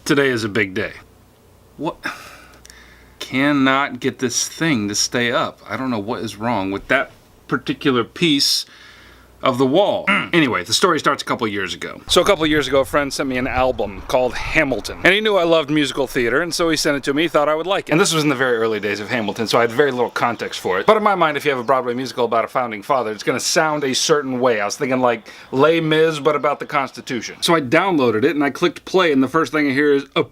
Today is a big day. What? Cannot get this thing to stay up. I don't know what is wrong with that particular piece of the wall. Anyway, the story starts a couple years ago. So a couple years ago, a friend sent me an album called Hamilton. And he knew I loved musical theater, and so he sent it to me. He thought I would like it. And this was in the very early days of Hamilton, so I had very little context for it. But in my mind, if you have a Broadway musical about a founding father, it's gonna sound a certain way. I was thinking like Les Mis, but about the Constitution. So I downloaded it, and I clicked play, and the first thing I hear is a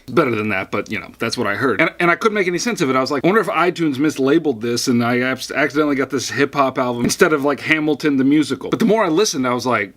better than that, but you know, that's what I heard. And I couldn't make any sense of it. I was like, I wonder if iTunes mislabeled this and I accidentally got this hip-hop album instead of like Hamilton the musical. But the more I listened, I was like,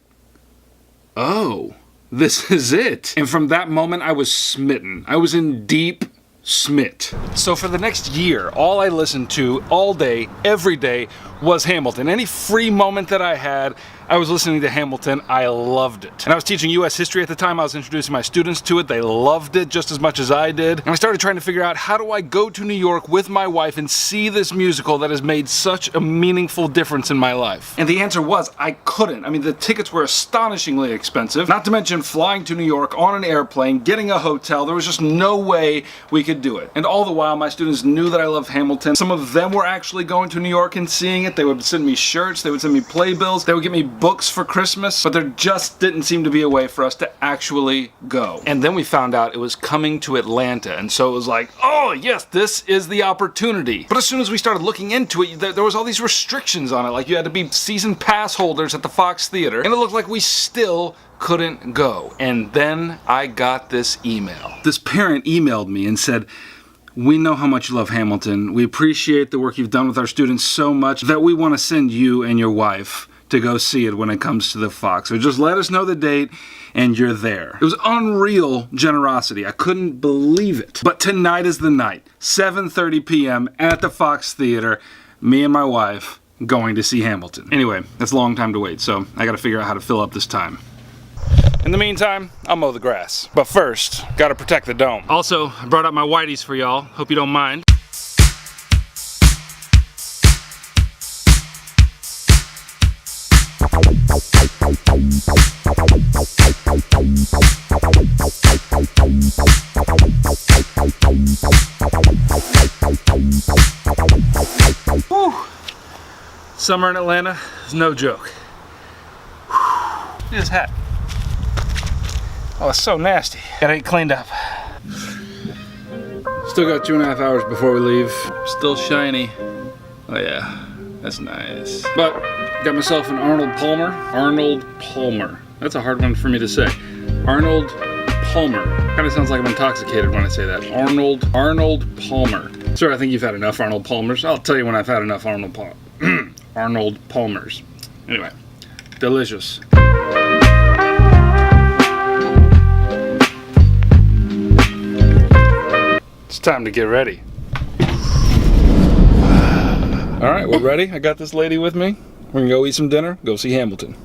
oh, this is it. And from that moment, I was smitten. I was in deep smit. So for the next year, all I listened to all day, every day, was Hamilton. Any free moment that I had, I was listening to Hamilton. I loved it. And I was teaching US history at the time. I was introducing my students to it. They loved it just as much as I did. And I started trying to figure out, how do I go to New York with my wife and see this musical that has made such a meaningful difference in my life? And the answer was, I couldn't. I mean, the tickets were astonishingly expensive. Not to mention flying to New York on an airplane, getting a hotel. There was just no way we could do it. And all the while, my students knew that I loved Hamilton. Some of them were actually going to New York and seeing it. They would send me shirts. They would send me playbills. They would get me books for Christmas, but there just didn't seem to be a way for us to actually go. And then we found out it was coming to Atlanta, and so it was like, oh yes, this is the opportunity. But as soon as we started looking into it, there was all these restrictions on it, like you had to be season pass holders at the Fox Theater, and it looked like we still couldn't go. And then I got this email. This parent emailed me and said, we know how much you love Hamilton. We appreciate the work you've done with our students so much that we want to send you and your wife to go see it when it comes to the Fox. So just let us know the date and you're there. It was unreal generosity. I couldn't believe it. But tonight is the night. 7:30 p.m. at the Fox Theater. Me and my wife going to see Hamilton. Anyway, that's a long time to wait, so I gotta figure out how to fill up this time. In the meantime, I'll mow the grass. But first, gotta protect the dome. Also, I brought out my whiteys for y'all. Hope you don't mind. Whew. Summer in Atlanta is no joke. Whew. Look at this hat. Oh, it's so nasty. Gotta get cleaned up. Still got 2.5 hours before we leave. Still shiny. Oh yeah, that's nice. But got myself an Arnold Palmer. Arnold Palmer. That's a hard one for me to say. Arnold Palmer. Kind of sounds like I'm intoxicated when I say that. Arnold Palmer. Sir, I think you've had enough Arnold Palmers. I'll tell you when I've had enough Arnold Palmers. Anyway, delicious. It's time to get ready. All right, we're ready. I got this lady with me. We're gonna go eat some dinner, go see Hamilton.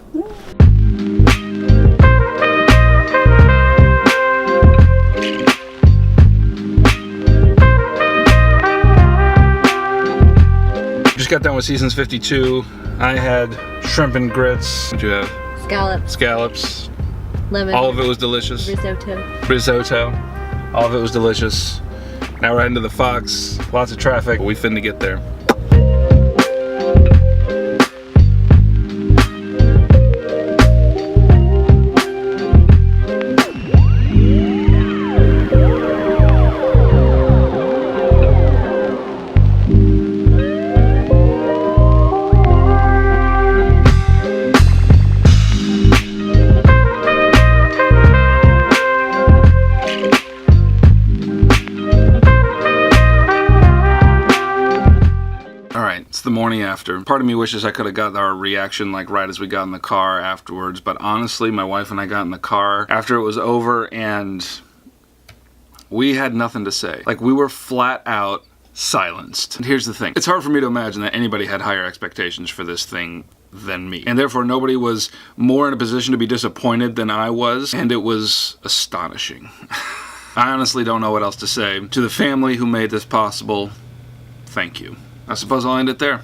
Just got done with Seasons 52. I had shrimp and grits. What'd you have? Scallops. Lemon. All of it was delicious. Risotto. All of it was delicious. Now we're heading to the Fox. Lots of traffic, but we finna get there. It's the morning after. Part of me wishes I could have gotten our reaction like right as we got in the car afterwards, but honestly, my wife and I got in the car after it was over and we had nothing to say. Like, we were flat out silenced. And here's the thing. It's hard for me to imagine that anybody had higher expectations for this thing than me. And therefore, nobody was more in a position to be disappointed than I was, and it was astonishing. I honestly don't know what else to say. To the family who made this possible, thank you. I suppose I'll end it there.